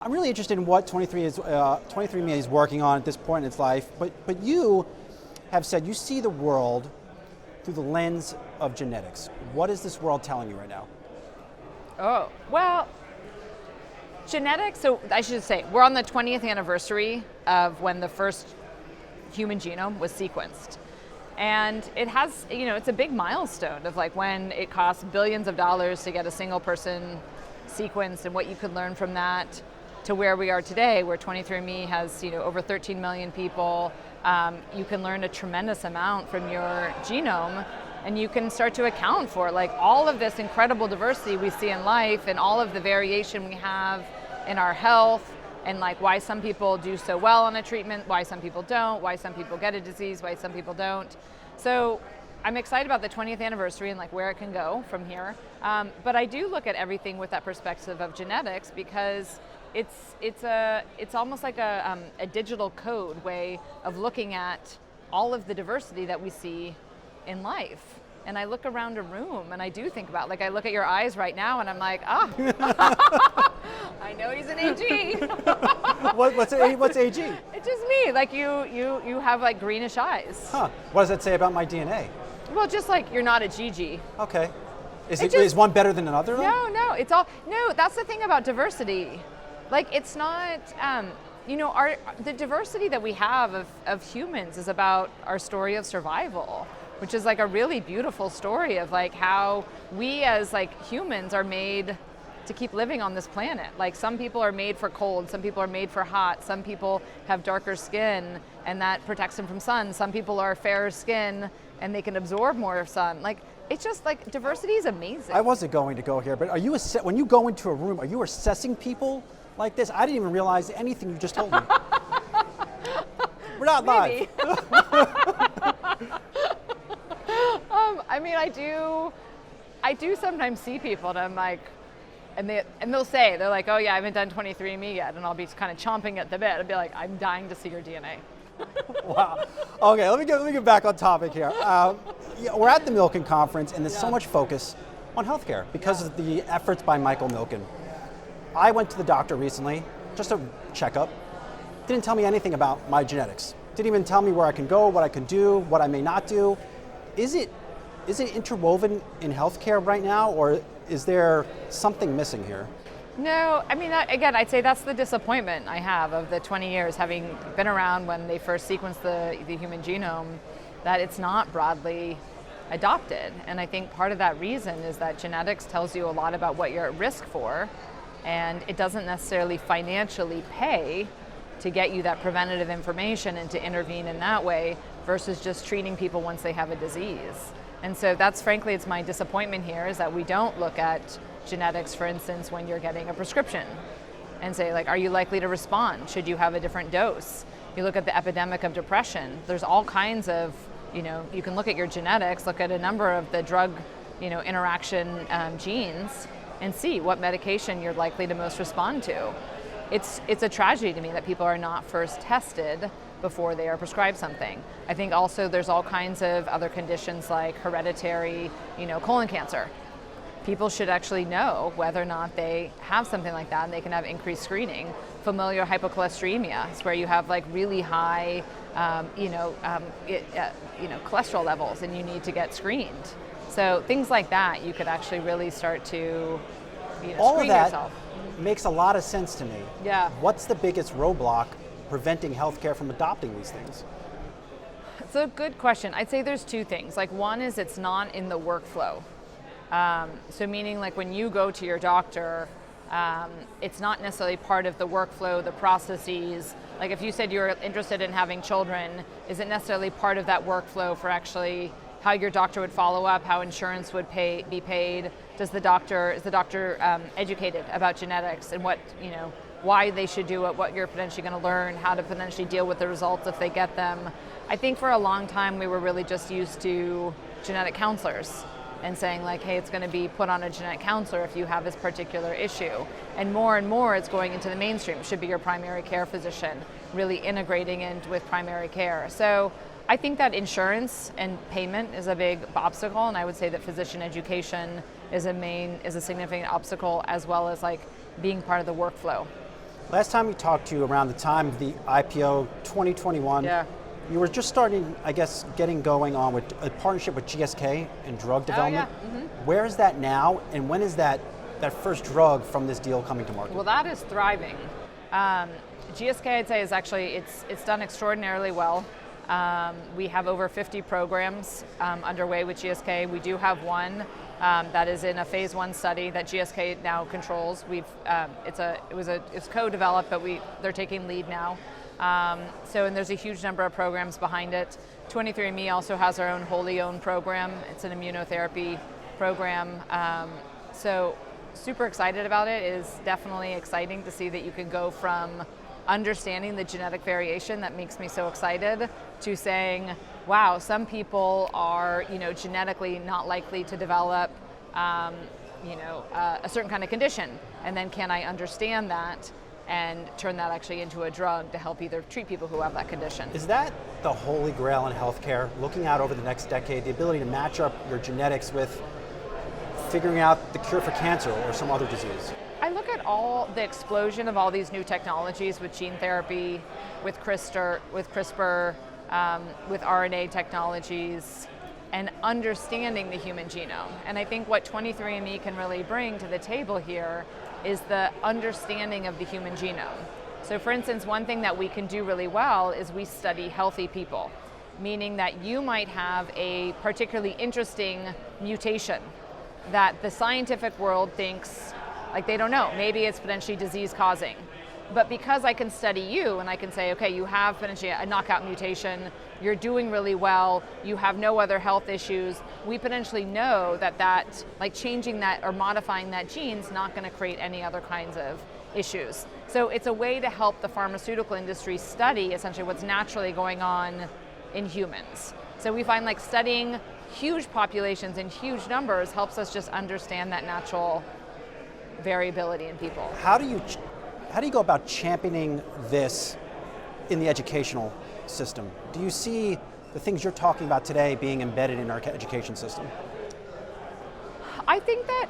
I'm really interested in what 23andMe is working on at this point in its life, but you have said you see the world through the lens of genetics. What is this world telling you right now? Oh, well, genetics, so I should say, we're on the 20th anniversary of when the first human genome was sequenced. And it has, it's a big milestone of like when it costs billions of dollars to get a single person sequenced and what you could learn from that to where we are today, where 23andMe has over 13 million people. You can learn a tremendous amount from your genome, and you can start to account for like all of this incredible diversity we see in life and all of the variation we have in our health, and like why some people do so well on a treatment, why some people don't, why some people get a disease, why some people don't. So I'm excited about the 20th anniversary and like where it can go from here. But I do look at everything with that perspective of genetics, because it's almost like a digital code way of looking at all of the diversity that we see in life. And I look around a room and I do think about, like I look at your eyes right now and I'm like, I know he's an AG. What's AG? It's just me, like you have like greenish eyes. Huh, what does that say about my DNA? Well, just like you're not a GG. Okay. Is one better than another? No, that's the thing about diversity. Like it's not, the diversity that we have of humans is about our story of survival, which is like a really beautiful story of like how we as like humans are made to keep living on this planet. Like some people are made for cold, some people are made for hot, some people have darker skin and that protects them from sun. Some people are fairer skin and they can absorb more sun. Like it's just like diversity is amazing. I wasn't going to go here, but when you go into a room, are you assessing people like this? I didn't even realize anything you just told me. We're not live. I do sometimes see people and I'm like, and they're like, oh yeah, I haven't done 23andMe yet, and I'll be kind of chomping at the bit. I'll be like, I'm dying to see your DNA. Wow. Okay, let me get back on topic here. We're at the Milken Conference, and there's so much focus on healthcare because of the efforts by Michael Milken. I went to the doctor recently, just a checkup. Didn't tell me anything about my genetics. Didn't even tell me where I can go, what I can do, what I may not do. Is it interwoven in healthcare right now, or is there something missing here? No, I mean, again, I'd say that's the disappointment I have of the 20 years having been around when they first sequenced the human genome, that it's not broadly adopted. And I think part of that reason is that genetics tells you a lot about what you're at risk for, and it doesn't necessarily financially pay to get you that preventative information and to intervene in that way versus just treating people once they have a disease. And so that's frankly, it's my disappointment here, is that we don't look at genetics, for instance, when you're getting a prescription and say like, are you likely to respond? Should you have a different dose? You look at the epidemic of depression. There's all kinds of, you can look at your genetics, look at a number of the drug, interaction genes and see what medication you're likely to most respond to. It's a tragedy to me that people are not first tested before they are prescribed something. I think also there's all kinds of other conditions like hereditary, colon cancer. People should actually know whether or not they have something like that, and they can have increased screening. Familial hypocholesterolemia is where you have like really high, cholesterol levels, and you need to get screened. So things like that, you could actually really start to, all screen of that yourself. Makes a lot of sense to me. Yeah. What's the biggest roadblock preventing healthcare from adopting these things? It's a good question. I'd say there's two things. Like one is it's not in the workflow. So meaning like when you go to your doctor, it's not necessarily part of the workflow, the processes. Like if you said you're interested in having children, is it necessarily part of that workflow for actually how your doctor would follow up, how insurance would be paid? Is the doctor educated about genetics and what, why they should do it, what you're potentially going to learn, how to potentially deal with the results if they get them? I think for a long time we were really just used to genetic counselors and saying like, hey, it's going to be put on a genetic counselor if you have this particular issue. And more it's going into the mainstream. It should be your primary care physician, really integrating in with primary care. So I think that insurance and payment is a big obstacle, and I would say that physician education is a significant obstacle, as well as like being part of the workflow. Last time we talked to you around the time of the IPO 2021, you were just starting, I guess, getting going on with a partnership with GSK in drug development. Where is that now, and when is that first drug from this deal coming to market? Well, that is thriving. GSK, I'd say, is actually, it's done extraordinarily well. We have over 50 programs underway with GSK. We do have one that is in a phase 1 study that GSK now controls. It's co-developed, but they're taking lead now. And there's a huge number of programs behind it. 23andMe also has our own wholly owned program. It's an immunotherapy program. So super excited about it. It is definitely exciting to see that you can go from understanding the genetic variation that makes me so excited to saying, wow, some people are, genetically not likely to develop, a certain kind of condition. And then can I understand that and turn that actually into a drug to help either treat people who have that condition? Is that the holy grail in healthcare? Looking out over the next decade, the ability to match up your genetics with figuring out the cure for cancer or some other disease? I look at all the explosion of all these new technologies with gene therapy, with CRISPR, with RNA technologies, and understanding the human genome. And I think what 23andMe can really bring to the table here is the understanding of the human genome. So for instance, one thing that we can do really well is we study healthy people, meaning that you might have a particularly interesting mutation that the scientific world thinks, like they don't know, maybe it's potentially disease causing. But because I can study you and I can say, okay, you have potentially a knockout mutation, you're doing really well, you have no other health issues, we potentially know that like changing that or modifying that gene is not going to create any other kinds of issues. So it's a way to help the pharmaceutical industry study essentially what's naturally going on in humans. So we find like studying huge populations in huge numbers helps us just understand that natural variability in people. How do you go about championing this in the educational system? Do you see the things you're talking about today being embedded in our education system? I think that,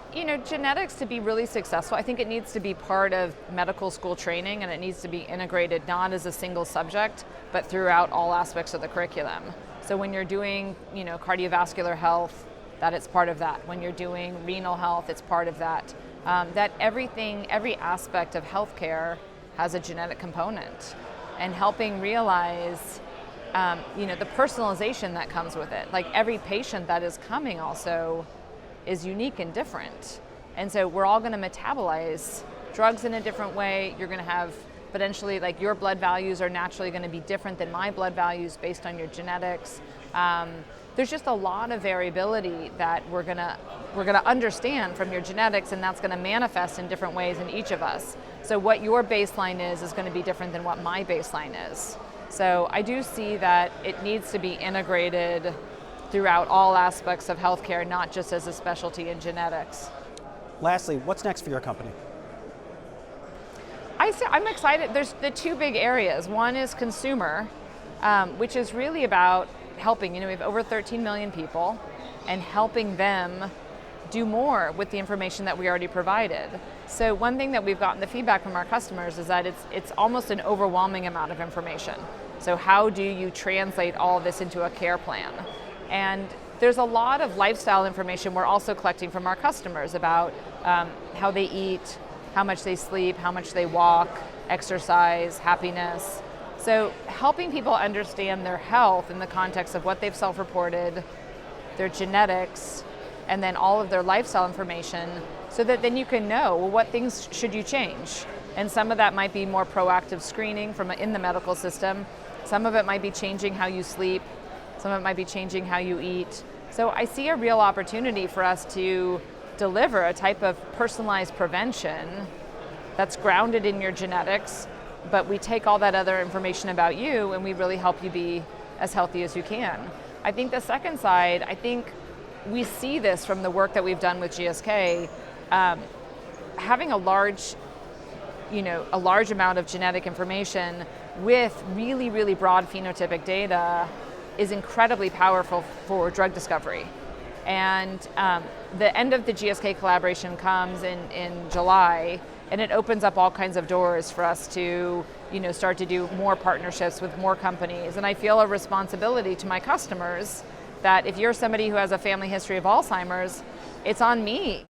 genetics, to be really successful, I think it needs to be part of medical school training, and it needs to be integrated not as a single subject, but throughout all aspects of the curriculum. So when you're doing, cardiovascular health, that it's part of that. When you're doing renal health, it's part of that. That every aspect of healthcare has a genetic component, and helping realize, the personalization that comes with it. Like every patient that is coming also is unique and different. And so we're all going to metabolize drugs in a different way. You're going to have potentially, like, your blood values are naturally going to be different than my blood values based on your genetics. There's just a lot of variability that we're gonna understand from your genetics, and that's going to manifest in different ways in each of us. So what your baseline is going to be different than what my baseline is. So I do see that it needs to be integrated throughout all aspects of healthcare, not just as a specialty in genetics. Lastly, what's next for your company? I'm excited. There's the two big areas. One is consumer, which is really about helping. We have over 13 million people, and helping them do more with the information that we already provided. So one thing that we've gotten the feedback from our customers is that it's almost an overwhelming amount of information. So how do you translate all of this into a care plan? And there's a lot of lifestyle information we're also collecting from our customers about how they eat, how much they sleep, how much they walk, exercise, happiness. So helping people understand their health in the context of what they've self-reported, their genetics, and then all of their lifestyle information, so that then you can know, well, what things should you change? And some of that might be more proactive screening in the medical system. Some of it might be changing how you sleep. Some of it might be changing how you eat. So I see a real opportunity for us to deliver a type of personalized prevention that's grounded in your genetics, but we take all that other information about you and we really help you be as healthy as you can. I think the second side, I think we see this from the work that we've done with GSK, having a large amount of genetic information with really, really broad phenotypic data is incredibly powerful for drug discovery. And the end of the GSK collaboration comes in July, And it opens up all kinds of doors for us to, start to do more partnerships with more companies. And I feel a responsibility to my customers that if you're somebody who has a family history of Alzheimer's, it's on me